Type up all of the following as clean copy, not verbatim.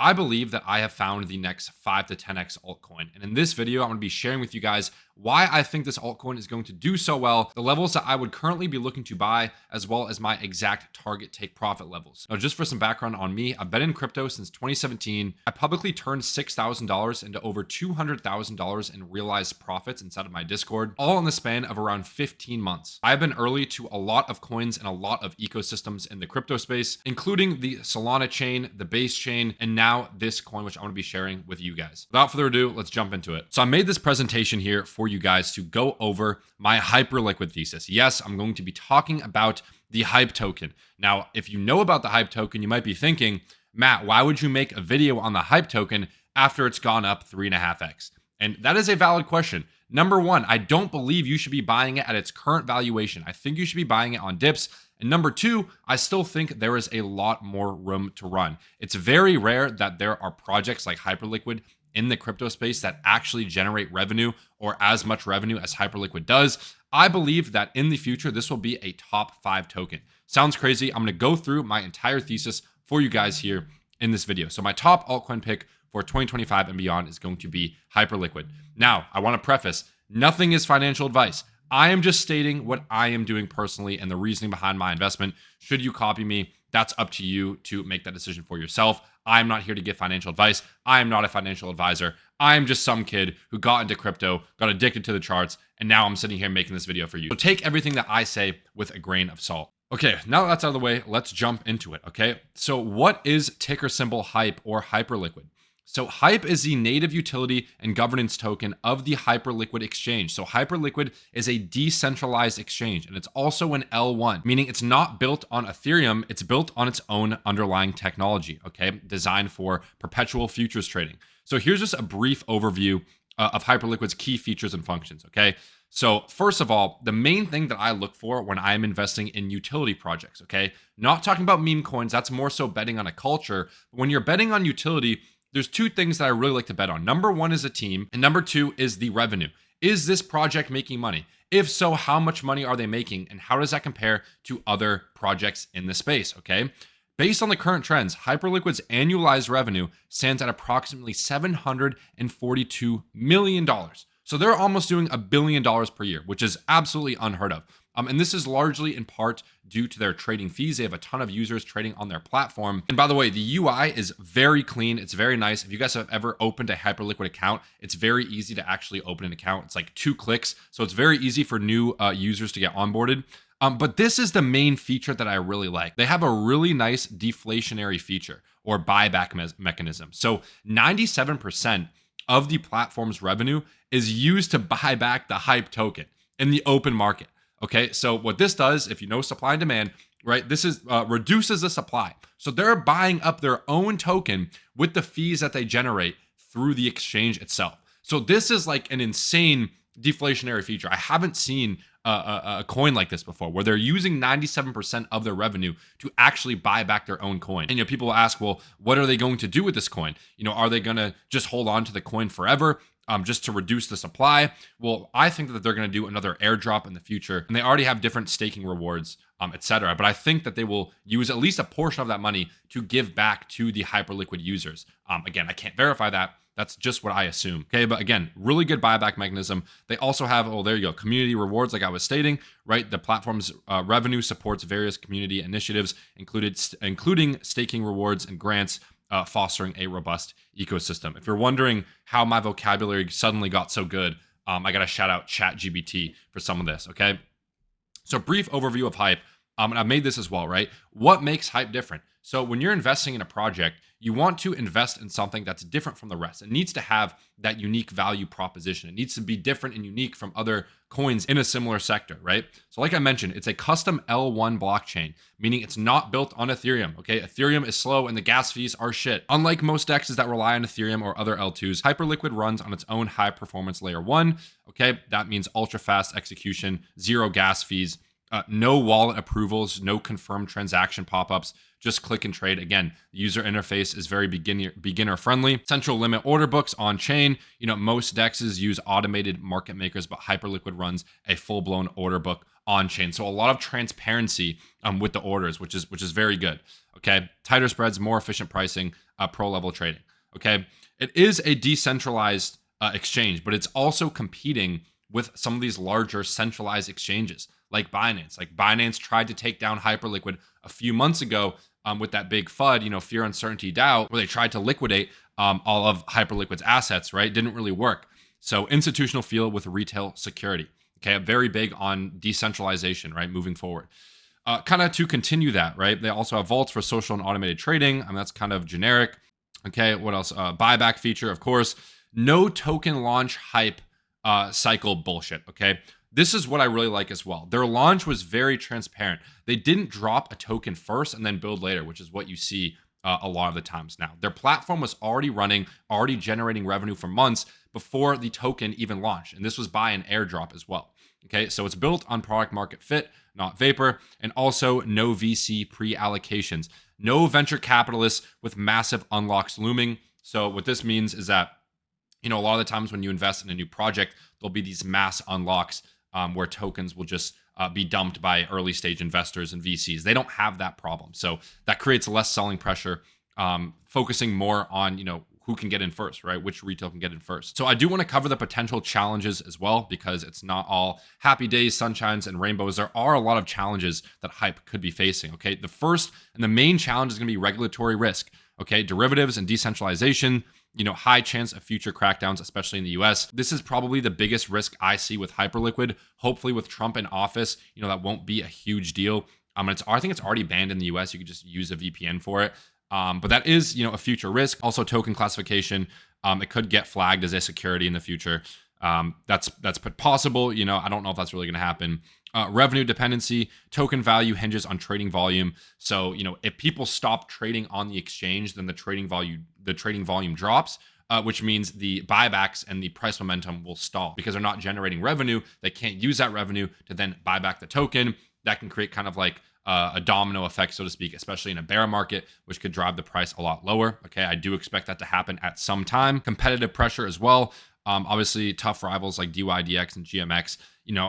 I believe that I have found the next 5 to 10x altcoin. And in this video, I'm going to be sharing with you guys why I think this altcoin is going to do so well, the levels that I would currently be looking to buy, as well as my exact target take profit levels. Now, just for some background on me, I've been in crypto since 2017. I publicly turned $6,000 into over $200,000 in realized profits inside of my Discord, all in the span of around 15 months. I've been early to a lot of coins and a lot of ecosystems in the crypto space, including the Solana chain, the Base chain, and now this coin, which I want to be sharing with you guys. Without further ado, let's jump into it. So I made this presentation here for you guys to go over my Hyperliquid thesis. Yes, I'm going to be talking about the Hype token. Now, if you know about the Hype token, you might be thinking, Matt, why would you make a video on the Hype token after it's gone up 3.5x? And that is a valid question. Number one, I don't believe you should be buying it at its current valuation. I think you should be buying it on dips. And number two, I still think there is a lot more room to run. It's very rare that there are projects like Hyperliquid in the crypto space that actually generate revenue or as much revenue as Hyperliquid does. I believe that in the future, this will be a top 5 token. Sounds crazy. I'm going to go through my entire thesis for you guys here in this video. So my top altcoin pick for 2025 and beyond is going to be Hyperliquid. Now, I want to preface, nothing is financial advice. I am just stating what I am doing personally and the reasoning behind my investment. Should you copy me, that's up to you to make that decision for yourself. I'm not here to give financial advice. I am not a financial advisor. I am just some kid who got into crypto, got addicted to the charts, and now I'm sitting here making this video for you. So take everything that I say with a grain of salt. Okay, now that that's out of the way, let's jump into it, okay? So what is ticker symbol HYPE or Hyperliquid? So HYPE is the native utility and governance token of the Hyperliquid exchange. So Hyperliquid is a decentralized exchange, and it's also an L1, meaning it's not built on Ethereum, it's built on its own underlying technology, okay? Designed for perpetual futures trading. So here's just a brief overview of Hyperliquid's key features and functions, okay? So first of all, the main thing that I look for when I'm investing in utility projects, okay? Not talking about meme coins, that's more so betting on a culture. But when you're betting on utility, there's two things that I really like to bet on. Number one is a team, and number two is the revenue. Is this project making money? If so, how much money are they making, and how does that compare to other projects in the space, okay? Based on the current trends, Hyperliquid's annualized revenue stands at approximately $742 million. So they're almost doing $1 billion per year, which is absolutely unheard of. And this is largely in part due to their trading fees. They have a ton of users trading on their platform. And by the way, the UI is very clean. It's very nice. If you guys have ever opened a Hyperliquid account, it's very easy to actually open an account. It's like 2 clicks. So it's very easy for new users to get onboarded. But this is the main feature that I really like. They have a really nice deflationary feature or buyback mechanism. So 97% of the platform's revenue is used to buy back the Hype token in the open market. Okay, so what this does, if you know supply and demand, right, this is reduces the supply. So they're buying up their own token with the fees that they generate through the exchange itself. So this is like an insane deflationary feature. I haven't seen a coin like this before, where they're using 97% of their revenue to actually buy back their own coin. And people will ask, well, what are they going to do with this coin? Are they going to just hold on to the coin forever? Just to reduce the supply? Well, I think that they're going to do another airdrop in the future, and they already have different staking rewards, etc. But I think that they will use at least a portion of that money to give back to the Hyperliquid users. Again, I can't verify that. That's just what I assume. Okay, but again, really good buyback mechanism. They also have, oh, there you go, community rewards, like I was stating, right? The platform's revenue supports various community initiatives, including staking rewards and grants, fostering a robust ecosystem. If you're wondering how my vocabulary suddenly got so good, I got to shout out ChatGPT for some of this, okay? So brief overview of Hype, and I've made this as well, right? What makes Hype different? So when you're investing in a project, you want to invest in something that's different from the rest. It needs to have that unique value proposition. It needs to be different and unique from other coins in a similar sector, right? So like I mentioned, it's a custom L1 blockchain, meaning it's not built on Ethereum, okay? Ethereum is slow and the gas fees are shit. Unlike most DEXs that rely on Ethereum or other L2s, Hyperliquid runs on its own high performance layer 1, okay? That means ultra fast execution, 0 gas fees, no wallet approvals, no confirmed transaction pop-ups, just click and trade. Again, the user interface is very beginner friendly. Central limit order books on chain. Most DEXs use automated market makers, but Hyperliquid runs a full-blown order book on chain. So a lot of transparency with the orders, which is very good. Okay, tighter spreads, more efficient pricing, pro level trading. Okay, it is a decentralized exchange, but it's also competing with some of these larger centralized exchanges like Binance. Like Binance tried to take down Hyperliquid a few months ago with that big FUD, fear, uncertainty, doubt, where they tried to liquidate all of Hyperliquid's assets, right? Didn't really work. So institutional feel with retail security. Okay, very big on decentralization, right? Moving forward. Kind of to continue that, right? They also have vaults for social and automated trading. I mean, that's kind of generic. Okay, what else? Buyback feature, of course. No token launch hype cycle bullshit. Okay, this is what I really like as well. Their launch was very transparent. They didn't drop a token first and then build later, which is what you see a lot of the times now. Their platform was already running, already generating revenue for months before the token even launched. And this was by an airdrop as well. Okay, so it's built on product market fit, not vapor, and also no VC pre-allocations, no venture capitalists with massive unlocks looming. So what this means is that, a lot of the times when you invest in a new project, there'll be these mass unlocks where tokens will just be dumped by early stage investors and VCs. They don't have that problem. So that creates less selling pressure, focusing more on, who can get in first, right? Which retail can get in first. So I do want to cover the potential challenges as well, because it's not all happy days, sunshines, and rainbows. There are a lot of challenges that Hype could be facing, okay? The first and the main challenge is going to be regulatory risk, okay? Derivatives and decentralization, high chance of future crackdowns, especially in the US. This is probably the biggest risk I see with Hyperliquid. Hopefully with Trump in office, that won't be a huge deal. I think it's already banned in the US. You could just use a VPN for it. But that is, a future risk. Also token classification. It could get flagged as a security in the future. That's possible. I don't know if that's really going to happen. Revenue dependency, token value hinges on trading volume. So, if people stop trading on the exchange, then the trading volume drops, which means the buybacks and the price momentum will stall because they're not generating revenue. They can't use that revenue to then buy back the token. That can create kind of like a domino effect, so to speak, especially in a bear market, which could drive the price a lot lower. Okay, I do expect that to happen at some time. Competitive pressure as well. Obviously, tough rivals like DYDX and GMX.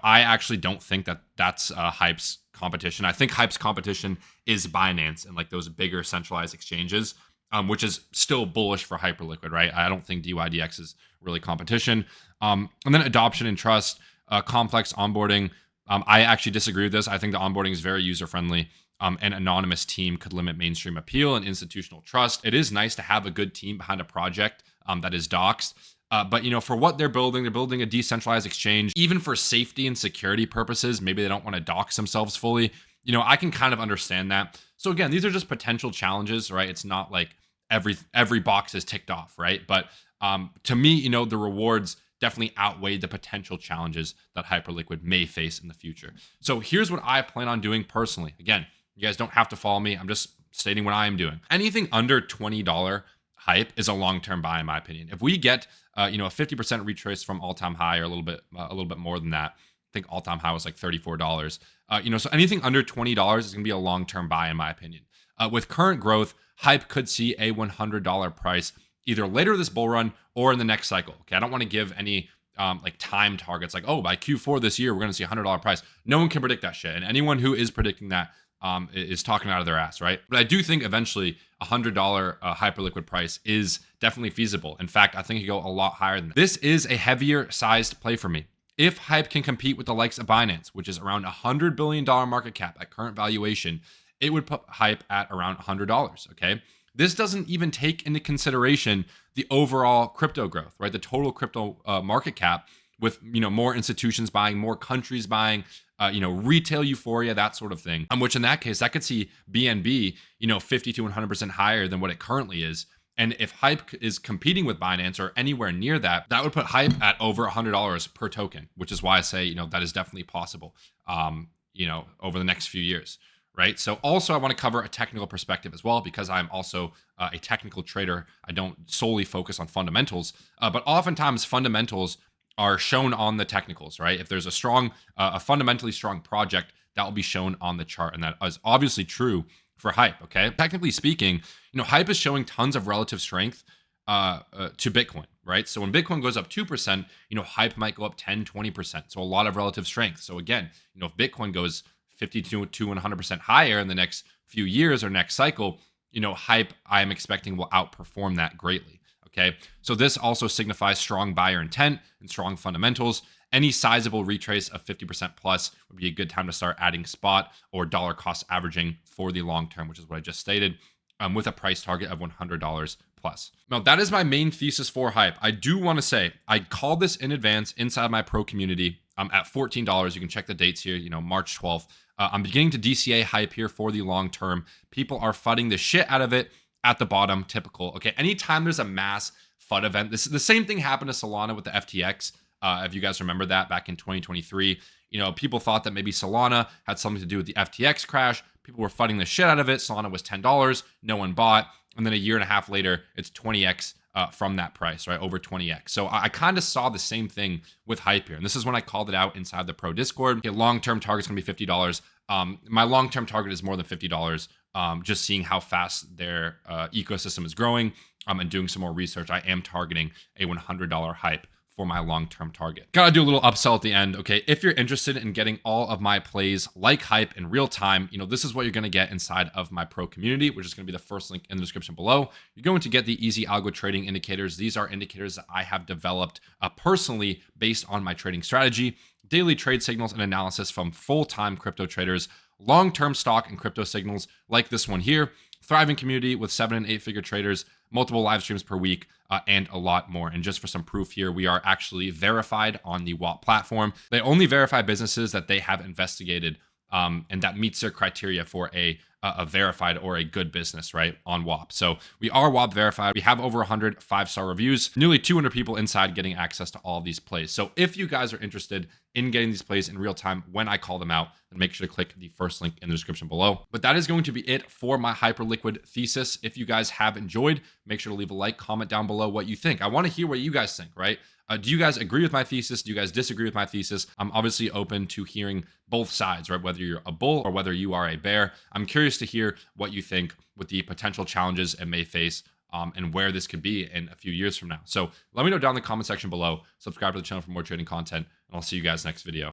I actually don't think that that's Hype's competition. I think Hype's competition is Binance and like those bigger centralized exchanges, which is still bullish for Hyperliquid, right? I don't think DYDX is really competition. And then adoption and trust, complex onboarding. I actually disagree with this. I think the onboarding is very user-friendly. An anonymous team could limit mainstream appeal and institutional trust. It is nice to have a good team behind a project that is doxed. But, for what they're building a decentralized exchange. Even for safety and security purposes, maybe they don't want to dox themselves fully. I can kind of understand that. So again, these are just potential challenges, right? It's not like every box is ticked off, right? But to me, the rewards definitely outweigh the potential challenges that Hyperliquid may face in the future. So here's what I plan on doing personally. Again, you guys don't have to follow me. I'm just stating what I am doing. Anything under $20 Hype is a long-term buy in my opinion. If we get a 50% retrace from all-time high or a little bit more than that, I think all-time high was like $34. So anything under $20 is going to be a long-term buy in my opinion. With current growth, Hype could see a $100 price either later this bull run or in the next cycle. Okay, I don't want to give any like time targets like, by Q4 this year, we're going to see a $100 price. No one can predict that shit. And anyone who is predicting that is talking out of their ass, right? But I do think eventually a $100 Hyperliquid price is definitely feasible. In fact, I think it could go a lot higher than that. This is a heavier sized play for me. If Hype can compete with the likes of Binance, which is around $100 billion market cap at current valuation, it would put Hype at around $100, okay? This doesn't even take into consideration the overall crypto growth, right? The total crypto market cap with, more institutions buying, more countries buying, retail euphoria, that sort of thing. Which in that case, that could see BNB, 50 to 100% higher than what it currently is. And if Hype is competing with Binance or anywhere near that, that would put Hype at over $100 per token, which is why I say, that is definitely possible, over the next few years. Right. So also I want to cover a technical perspective as well, because I'm also a technical trader. I don't solely focus on fundamentals, but oftentimes fundamentals are shown on the technicals, right? If there's a fundamentally strong project, that will be shown on the chart. And that is obviously true for Hype. Okay. Technically speaking, Hype is showing tons of relative strength to Bitcoin, right? So when Bitcoin goes up 2%, hype might go up 10, 20%. So a lot of relative strength. So again, if Bitcoin goes 52 to 100% higher in the next few years or next cycle, hype I'm expecting will outperform that greatly. Okay. So this also signifies strong buyer intent and strong fundamentals. Any sizable retrace of 50% plus would be a good time to start adding spot or dollar cost averaging for the long term, which is what I just stated, with a price target of $100 plus. Now, that is my main thesis for hype. I do want to say I called this in advance inside my pro community at $14. You can check the dates here, March 12th. I'm beginning to DCA hype here for the long term. People are fudding the shit out of it at the bottom, typical. Okay, anytime there's a mass FUD event, the same thing happened to Solana with the FTX. If you guys remember that back in 2023, people thought that maybe Solana had something to do with the FTX crash. People were fighting the shit out of it. Solana was $10. No one bought. And then a year and a half later, it's 20x from that price, right? Over 20x. So I kind of saw the same thing with hype here. And this is when I called it out inside the pro Discord. Okay, long-term target's going to be $50. My long-term target is more than $50. Just seeing how fast their ecosystem is growing and doing some more research, I am targeting a $100 hype for my long-term target. Gotta do a little upsell at the end, okay? If you're interested in getting all of my plays like hype in real time, this is what you're gonna get inside of my pro community, which is gonna be the first link in the description below. You're going to get the EzAlgo trading indicators. These are indicators that I have developed personally based on my trading strategy, daily trade signals and analysis from full-time crypto traders, long-term stock and crypto signals like this one here, thriving community with 7 and 8 figure traders, multiple live streams per week, and a lot more. And just for some proof here, we are actually verified on the WAP platform. They only verify businesses that they have investigated and that meets their criteria for a verified or a good business, right, on WAP. So we are WAP verified. We have over 100 5-star reviews, nearly 200 people inside getting access to all of these plays. So if you guys are interested in getting these plays in real time when I call them out, then make sure to click the first link in the description below. But that is going to be it for my Hyperliquid thesis. If you guys have enjoyed, make sure to leave a like, comment down below what you think. I want to hear what you guys think, right? Do you guys agree with my thesis? Do you guys disagree with my thesis? I'm obviously open to hearing both sides, right? Whether you're a bull or whether you are a bear. I'm curious to hear what you think with the potential challenges it may face and where this could be in a few years from now. So let me know down in the comment section below. Subscribe to the channel for more trading content, and I'll see you guys next video.